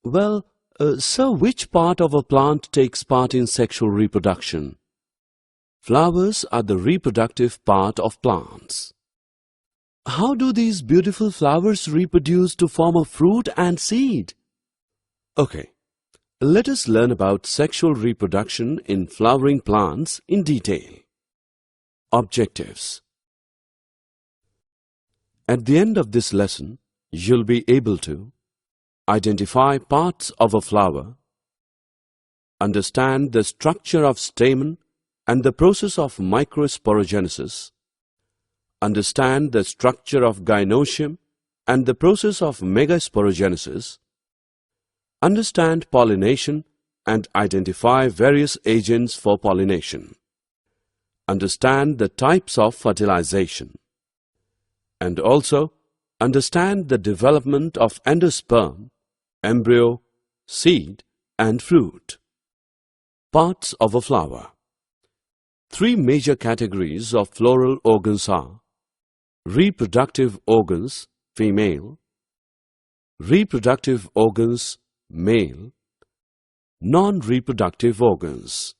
Sir, which part of a plant takes part in sexual reproduction? Flowers are the reproductive part of plants. How do these beautiful flowers reproduce to form a fruit and seed? Okay, let us learn about sexual reproduction in flowering plants in detail. Objectives. At the end of this lesson, you'll be able to identify parts of a flower, understand the structure of stamen and the process of microsporogenesis, understand the structure of gynoecium and the process of megasporogenesis, understand pollination and identify various agents for pollination, understand the types of fertilization, and also understand the development of endosperm, embryo, seed and fruit. Parts of a flower. Three major categories of floral organs are reproductive organs, female, reproductive organs, male, non-reproductive organs.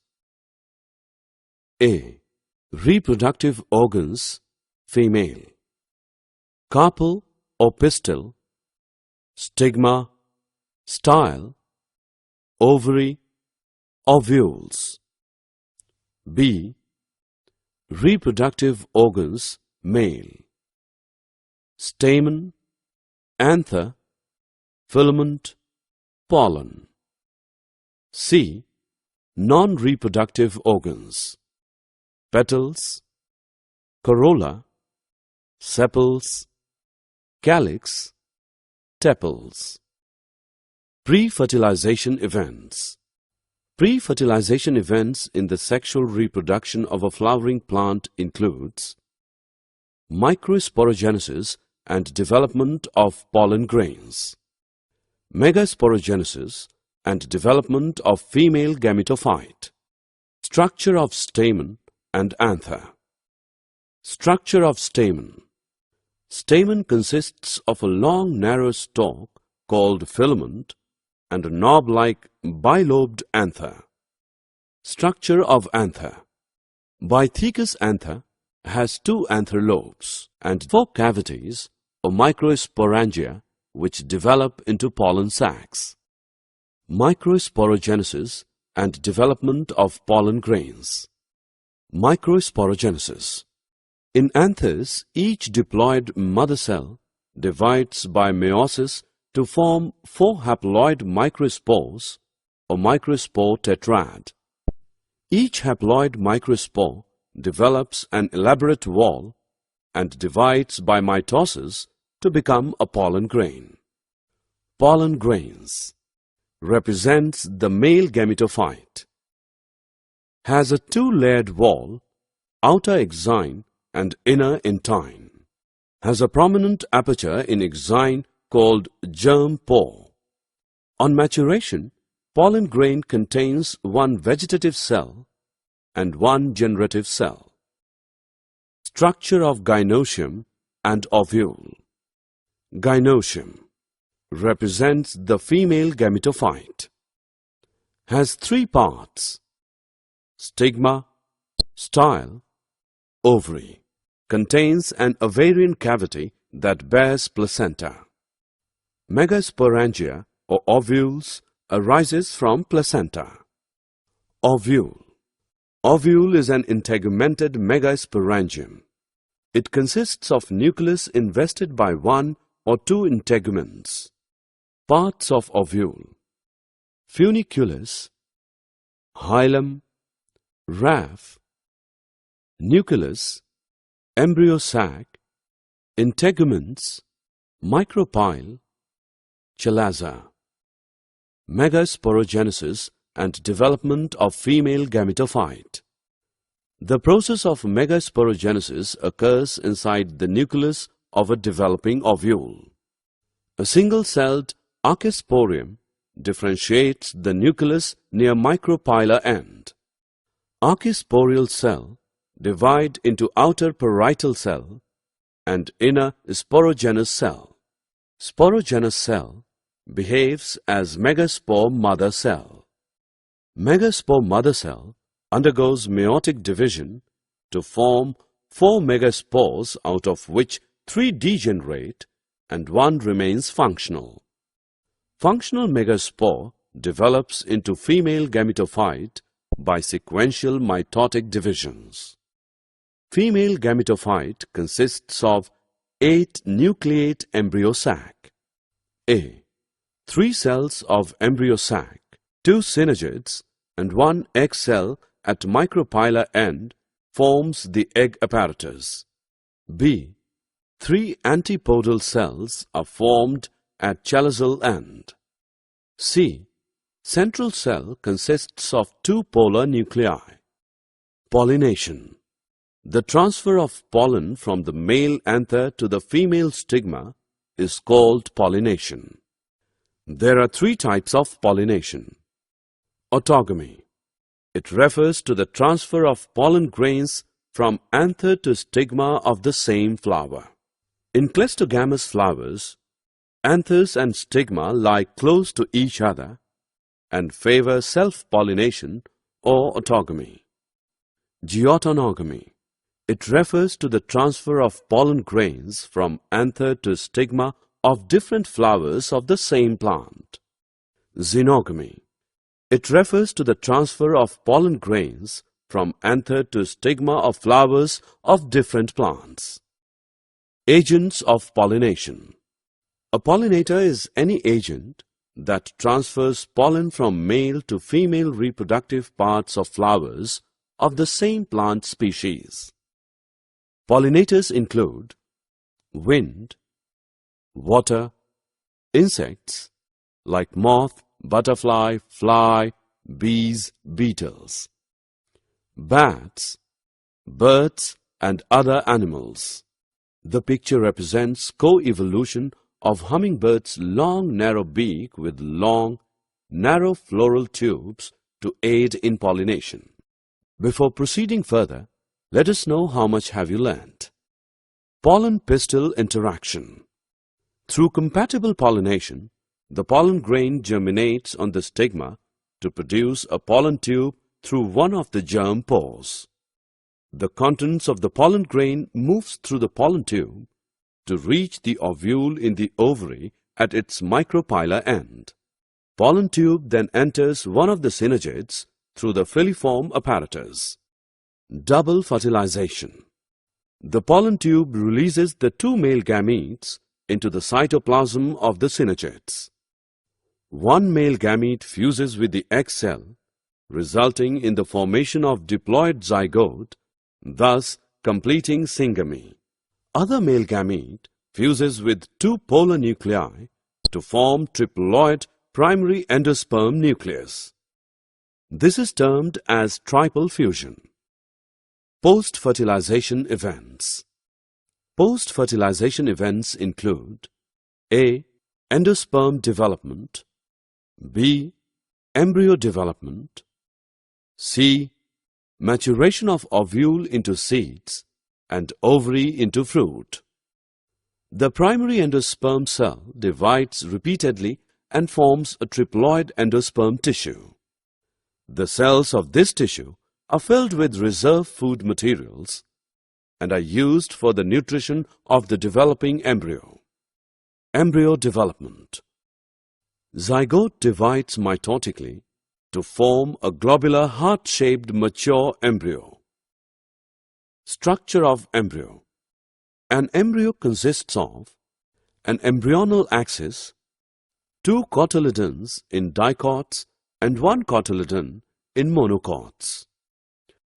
A. Reproductive organs, female. Carpel or pistil, stigma, style, ovary, ovules. B. Reproductive organs, male. Stamen, anther, filament, pollen. C. Non-reproductive organs. Petals, corolla, sepals, calyx, tepals. Pre-fertilization events. Pre-fertilization events in the sexual reproduction of a flowering plant includes microsporogenesis and development of pollen grains, megasporogenesis and development of female gametophyte, structure of stamen and anther. Structure of stamen. Stamen consists of a long narrow stalk called filament and a knob-like bilobed anther. Structure of anther. Bythecus anther has two anther lobes and four cavities or microsporangia which develop into pollen sacs. Microsporogenesis and development of pollen grains. Microsporogenesis. In anthers, each diploid mother cell divides by meiosis to form four haploid microspores or microspore tetrad. Each haploid microspore develops an elaborate wall and divides by mitosis to become a pollen grain. Pollen grains represents the male gametophyte. Has a two-layered wall, outer exine and inner intine. Has a prominent aperture in exine called germ pore. On maturation, pollen grain contains one vegetative cell and one generative cell. Structure of gynoecium and ovule. Gynoecium represents the female gametophyte. Has three parts: stigma, style, ovary. Contains an ovarian cavity that bears placenta. Megasporangia or ovules arises from placenta. Ovule. Ovule is an integumented megasporangium. It consists of nucleus invested by one or two integuments. Parts of ovule: funiculus, hilum, raphe, nucleus, embryo sac, integuments, micropyle, chalaza. Megasporogenesis and development of female gametophyte. The process of megasporogenesis occurs inside the nucleus of a developing ovule. A single-celled archaeosporium differentiates the nucleus near micropylar end. Archaeosporial cell divide into outer parietal cell and inner sporogenous cell. Sporogenous cell behaves as megaspore mother cell. Megaspore mother cell undergoes meiotic division to form 4 megaspores, out of which 3 degenerate and 1 remains functional. Functional megaspore develops into female gametophyte by sequential mitotic divisions. Female gametophyte consists of 8 nucleate embryo sac. A. 3 cells of embryo sac, 2 synergids and 1 egg cell at micropylar end forms the egg apparatus. B. 3 antipodal cells are formed at chalazal end. C. Central cell consists of 2 polar nuclei. Pollination. The transfer of pollen from the male anther to the female stigma is called pollination. There are 3 types of pollination. Autogamy. It refers to the transfer of pollen grains from anther to stigma of the same flower. In cleistogamous flowers, anthers and stigma lie close to each other and favor self-pollination or autogamy. Geotenogamy. It refers to the transfer of pollen grains from anther to stigma of different flowers of the same plant. Xenogamy. It refers to the transfer of pollen grains from anther to stigma of flowers of different plants. Agents of pollination. A pollinator is any agent that transfers pollen from male to female reproductive parts of flowers of the same plant species. Pollinators include wind, water, insects like moth, butterfly, fly, bees, beetles, bats, birds and other animals. The picture represents co-evolution of hummingbird's long narrow beak with long, narrow floral tubes to aid in pollination. Before proceeding further, let us know how much have you learnt. Pollen-pistil interaction. Through compatible pollination, the pollen grain germinates on the stigma to produce a pollen tube through one of the germ pores. The contents of the pollen grain moves through the pollen tube to reach the ovule in the ovary at its micropylar end. Pollen tube then enters one of the synergids through the filiform apparatus. Double fertilization. The pollen tube releases the 2 male gametes into the cytoplasm of the synergids. 1 male gamete fuses with the egg cell, resulting in the formation of diploid zygote, thus completing syngamy. Other male gamete fuses with 2 polar nuclei to form triploid primary endosperm nucleus. This is termed as triple fusion. Post-fertilization events. Post-fertilization events include A. Endosperm development, B. Embryo development, C. Maturation of ovule into seeds and ovary into fruit. The primary endosperm cell divides repeatedly and forms a triploid endosperm tissue. The cells of this tissue are filled with reserve food materials and are used for the nutrition of the developing embryo. Embryo development. Zygote divides mitotically to form a globular heart-shaped mature embryo. Structure of embryo. An embryo consists of an embryonal axis, 2 cotyledons in dicots and 1 cotyledon in monocots.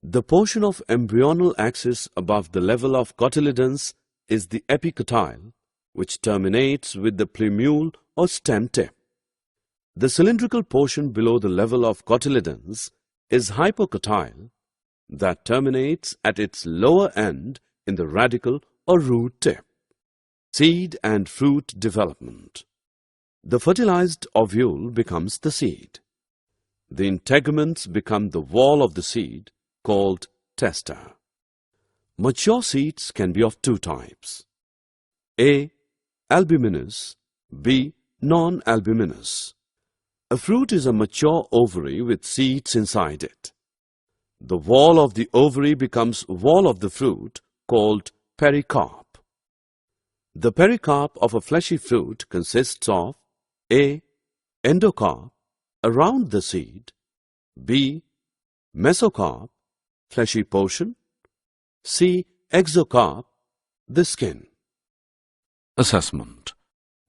The portion of embryonal axis above the level of cotyledons is the epicotyle, which terminates with the plumule or stem tip. The cylindrical portion below the level of cotyledons is hypocotyle, that terminates at its lower end in the radicle or root tip. Seed and fruit development. The fertilized ovule becomes the seed. The integuments become the wall of the seed, called testa. Mature seeds can be of 2 types. A. Albuminous, B. non-albuminous. A fruit is a mature ovary with seeds inside it. The wall of the ovary becomes wall of the fruit called pericarp. The pericarp of a fleshy fruit consists of A. Endocarp, around the seed, B. Mesocarp, fleshy portion, C. Exocarp, the skin. Assessment.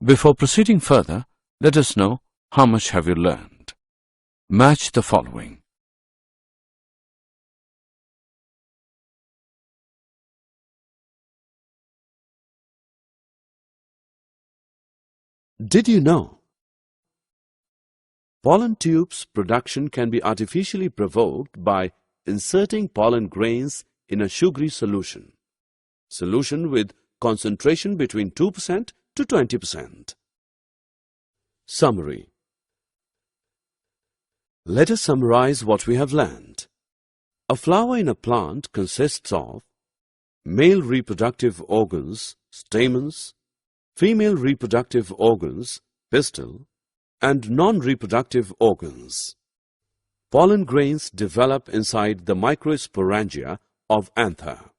Before proceeding further, let us know how much have you learned. Match the following. Did you know? Pollen tubes production can be artificially provoked by inserting pollen grains in a sugary solution with concentration between 2% to 20%. Summary. Let us summarize what we have learned. A flower in a plant consists of male reproductive organs, stamens, female reproductive organs, pistil, and non-reproductive organs. Pollen grains develop inside the microsporangia of anther.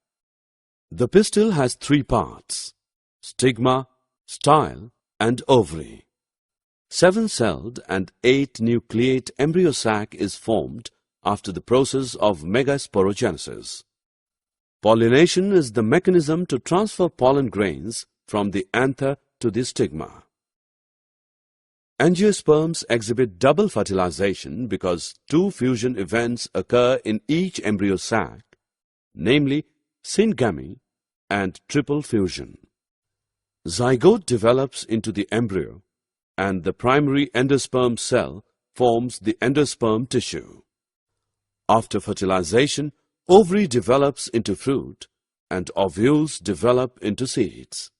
The pistil has three parts: stigma, style, and ovary. 7-celled and 8-nucleate embryo sac is formed after the process of megasporogenesis. Pollination is the mechanism to transfer pollen grains from the anther to the stigma. Angiosperms exhibit double fertilization because two fusion events occur in each embryo sac, namely syngamy and triple fusion. Zygote develops into the embryo, and the primary endosperm cell forms the endosperm tissue. After fertilization, ovary develops into fruit, and ovules develop into seeds.